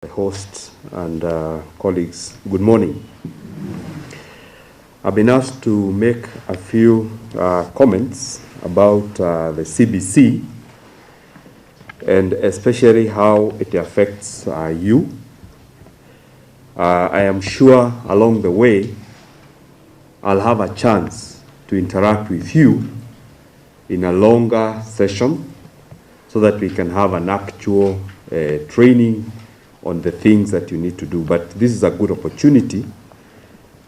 Hosts and colleagues, good morning. I've been asked to make a few comments about the CBC and especially how it affects you. I am sure along the way I'll have a chance to interact with you in a longer session so that we can have an actual training on the things that you need to do. But this is a good opportunity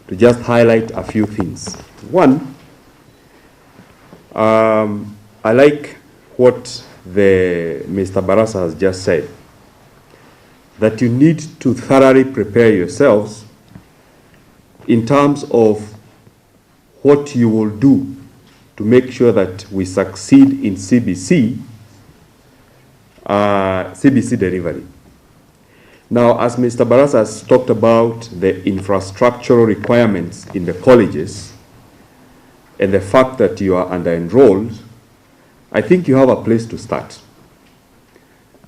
to just highlight a few things. One, I like what Mr. Barasa has just said, that you need to thoroughly prepare yourselves in terms of what you will do to make sure that we succeed in CBC delivery. Now, as Mr. Barasa has talked about the infrastructural requirements in the colleges and the fact that you are under-enrolled, I think you have a place to start.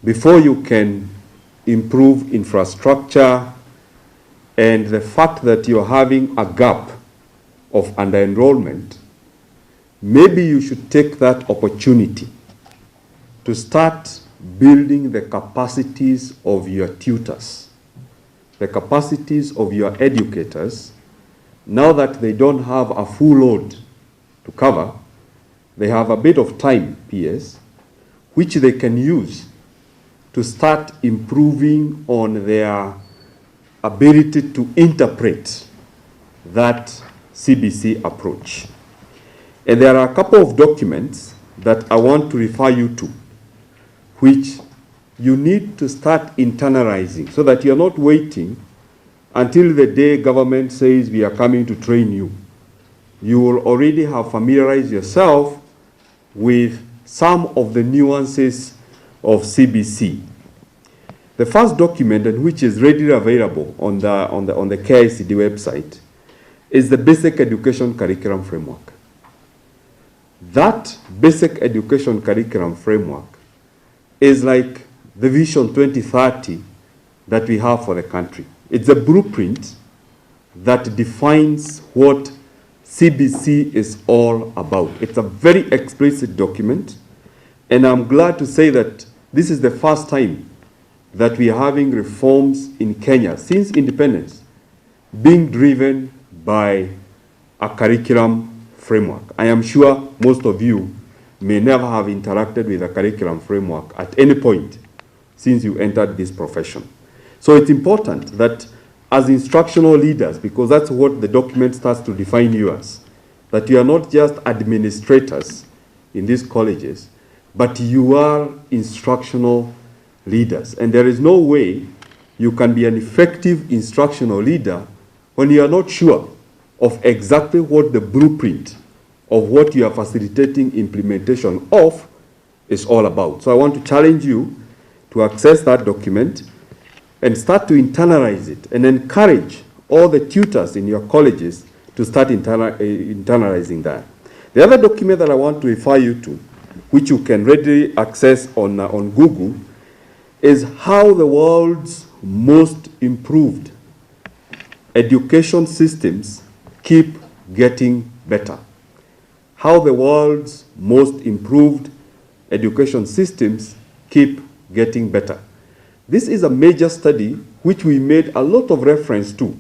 Before you can improve infrastructure and the fact that you're having a gap of under-enrollment, maybe you should take that opportunity to start building the capacities of your tutors, the capacities of your educators. Now that they don't have a full load to cover, they have a bit of time, PS, which they can use to start improving on their ability to interpret that CBC approach. And there are a couple of documents that I want to refer you to, which you need to start internalizing so that you're not waiting until the day government says we are coming to train you. You will already have familiarized yourself with some of the nuances of CBC. The first document, and which is readily available on the KSG website, is the Basic Education Curriculum Framework. That Basic Education Curriculum Framework is like the Vision 2030 that we have for the country. It's a blueprint that defines what CBC is all about. It's a very explicit document, and I'm glad to say that this is the first time that we are having reforms in Kenya since independence being driven by a curriculum framework. I am sure most of you may never have interacted with a curriculum framework at any point since you entered this profession. So it's important that as instructional leaders, because that's what the document starts to define you as, that you are not just administrators in these colleges, but you are instructional leaders. And there is no way you can be an effective instructional leader when you are not sure of exactly what the blueprint of what you are facilitating implementation of is all about. So I want to challenge you to access that document and start to internalize it and encourage all the tutors in your colleges to start internalizing that. The other document that I want to refer you to, which you can readily access on Google, is how the world's most improved education systems keep getting better. How the world's most improved education systems keep getting better. This is a major study which we made a lot of reference to.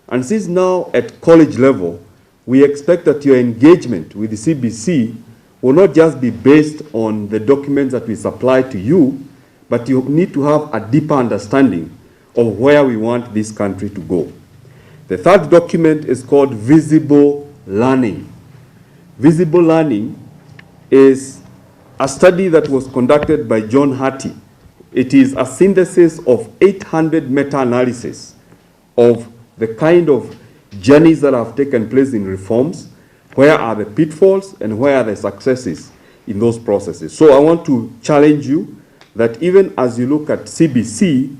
And since now at college level, we expect that your engagement with the CBC will not just be based on the documents that we supply to you, but you need to have a deeper understanding of where we want this country to go. The third document is called Visible Learning. Visible learning is a study that was conducted by John Hattie. It is a synthesis of 800 meta-analysis of the kind of journeys that have taken place in reforms, where are the pitfalls and where are the successes in those processes. So I want to challenge you that even as you look at CBC,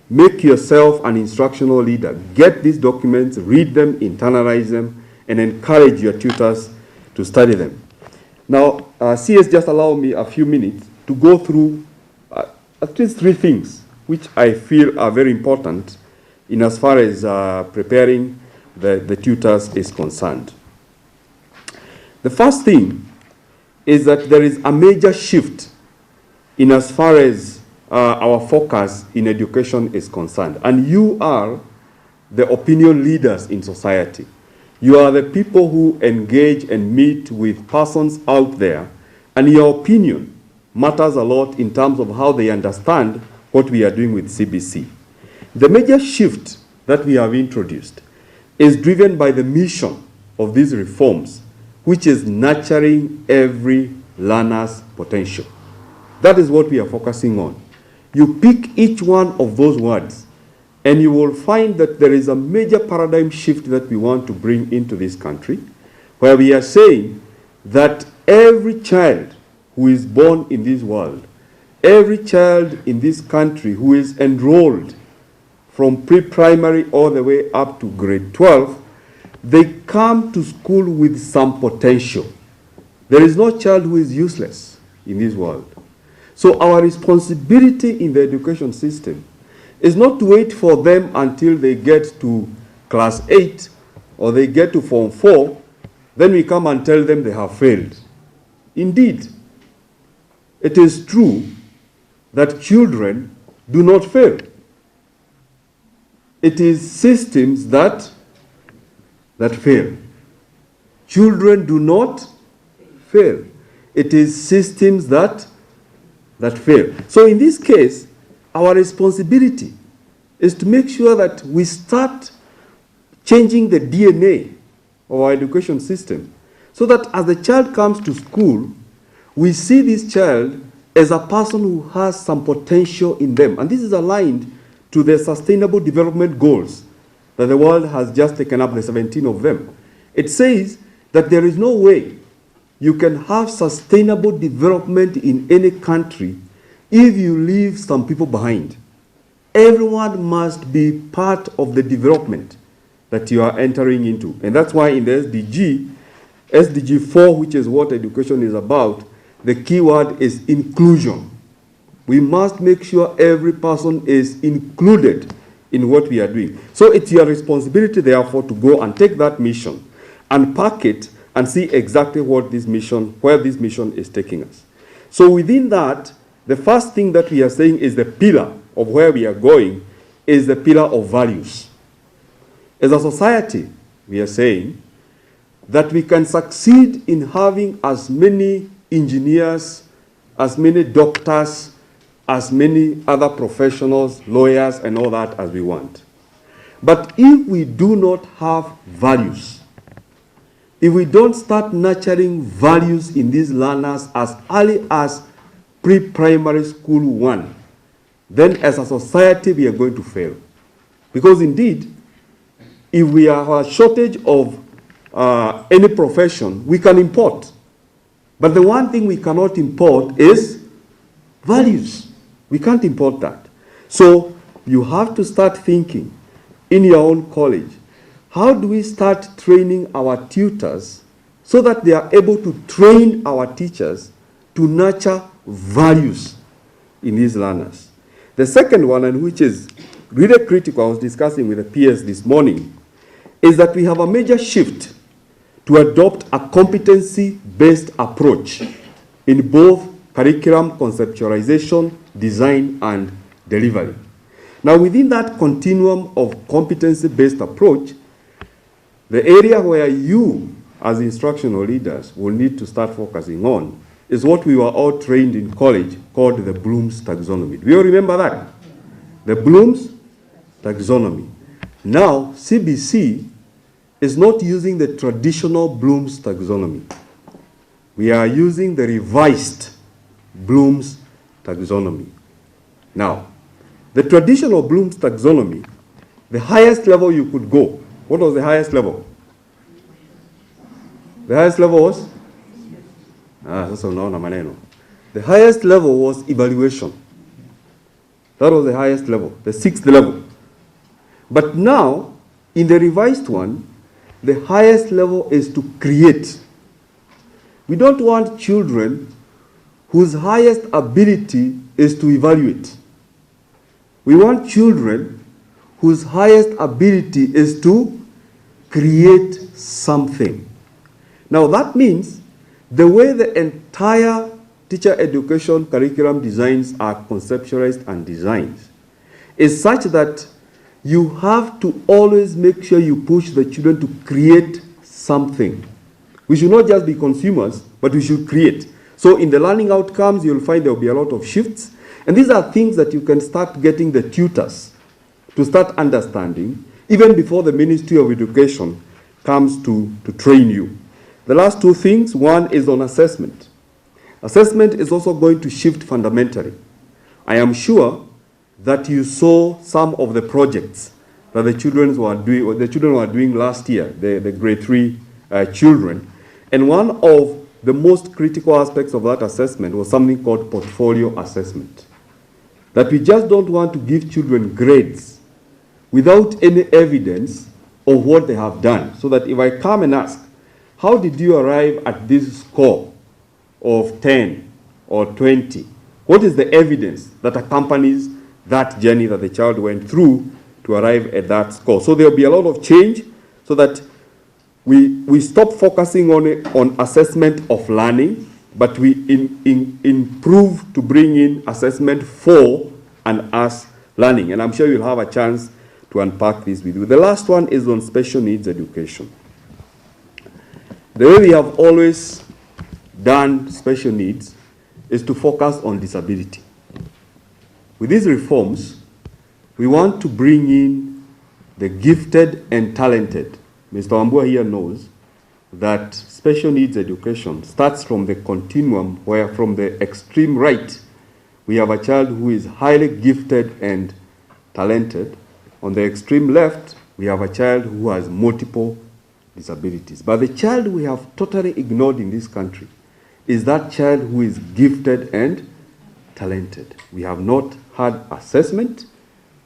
make yourself an instructional leader. Get these documents, read them, internalize them, and encourage your tutors to study them. Now, CS just allow me a few minutes to go through at least three things which I feel are very important in as far as preparing the tutors is concerned. The first thing is that there is a major shift in as far as our focus in education is concerned. And you are the opinion leaders in society. You are the people who engage and meet with persons out there, and your opinion matters a lot in terms of how they understand what we are doing with CBC. The major shift that we have introduced is driven by the mission of these reforms, which is nurturing every learner's potential. That is what we are focusing on. You pick each one of those words, and you will find that there is a major paradigm shift that we want to bring into this country, where we are saying that every child who is born in this world, every child in this country who is enrolled from pre-primary all the way up to grade 12, they come to school with some potential. There is no child who is useless in this world. So our responsibility in the education system is not to wait for them until they get to class 8 or they get to form 4, then we come and tell them they have failed. Indeed, it is true that children do not fail. It is systems that fail. Children do not fail. It is systems that fail. So in this case, our responsibility is to make sure that we start changing the DNA of our education system, so that as the child comes to school, we see this child as a person who has some potential in them. And this is aligned to the Sustainable Development Goals that the world has just taken up, the 17 of them. It says that there is no way you can have sustainable development in any country if you leave some people behind. Everyone must be part of the development that you are entering into. And that's why in the SDG 4, which is what education is about, the key word is inclusion. We must make sure every person is included in what we are doing. So it's your responsibility, therefore, to go and take that mission and pack it and see exactly what this mission, where this mission is taking us. So within that, the first thing that we are saying is the pillar of where we are going is the pillar of values. As a society, we are saying that we can succeed in having as many engineers, as many doctors, as many other professionals, lawyers, and all that as we want. But if we do not have values, if we don't start nurturing values in these learners as early as pre-primary school 1, then as a society we are going to fail. Because indeed, if we have a shortage of any profession, we can import. But the one thing we cannot import is values. We can't import that. So you have to start thinking in your own college, how do we start training our tutors so that they are able to train our teachers to nurture values in these learners? The second one, and which is really critical, I was discussing with the PS this morning, is that we have a major shift to adopt a competency-based approach in both curriculum conceptualization, design, and delivery. Now, within that continuum of competency-based approach, the area where you, as instructional leaders, will need to start focusing on is what we were all trained in college called the Bloom's taxonomy. Do you all remember that? The Bloom's taxonomy. Now, CBC is not using the traditional Bloom's taxonomy. We are using the revised Bloom's taxonomy. Now, the traditional Bloom's taxonomy, the highest level you could go, what was the highest level? The highest level was? The highest level was evaluation. That was the highest level, the 6th level. But now, in the revised one, the highest level is to create. We don't want children whose highest ability is to evaluate. We want children whose highest ability is to create something. Now that means the way the entire teacher education curriculum designs are conceptualized and designed is such that you have to always make sure you push the children to create something. We should not just be consumers, but we should create. So in the learning outcomes, you'll find there will be a lot of shifts. And these are things that you can start getting the tutors to start understanding, even before the Ministry of Education comes to train you. The last two things, one is on assessment. Assessment is also going to shift fundamentally. I am sure that you saw some of the projects that the children were doing last year, the grade 3 children. And one of the most critical aspects of that assessment was something called portfolio assessment. That we just don't want to give children grades without any evidence of what they have done. So that if I come and ask, how did you arrive at this score of 10 or 20? What is the evidence that accompanies that journey that the child went through to arrive at that score? So there will be a lot of change so that we stop focusing on assessment of learning, but we improve to bring in assessment for and as learning. And I'm sure you'll have a chance to unpack this with you. The last one is on special needs education. The way we have always done special needs is to focus on disability. With these reforms, we want to bring in the gifted and talented. Mr. Wambua here knows that special needs education starts from the continuum where from the extreme right, we have a child who is highly gifted and talented. On the extreme left, we have a child who has multiple disabilities. But the child we have totally ignored in this country is that child who is gifted and talented. We have not had assessment.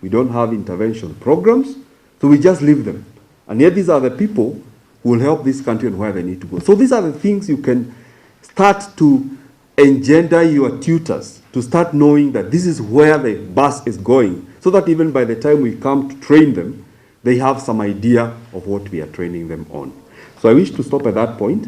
We don't have intervention programs. So we just leave them. And yet these are the people who will help this country and where they need to go. So these are the things you can start to engender your tutors to start knowing that this is where the bus is going, so that even by the time we come to train them, they have some idea of what we are training them on. So I wish to stop at that point.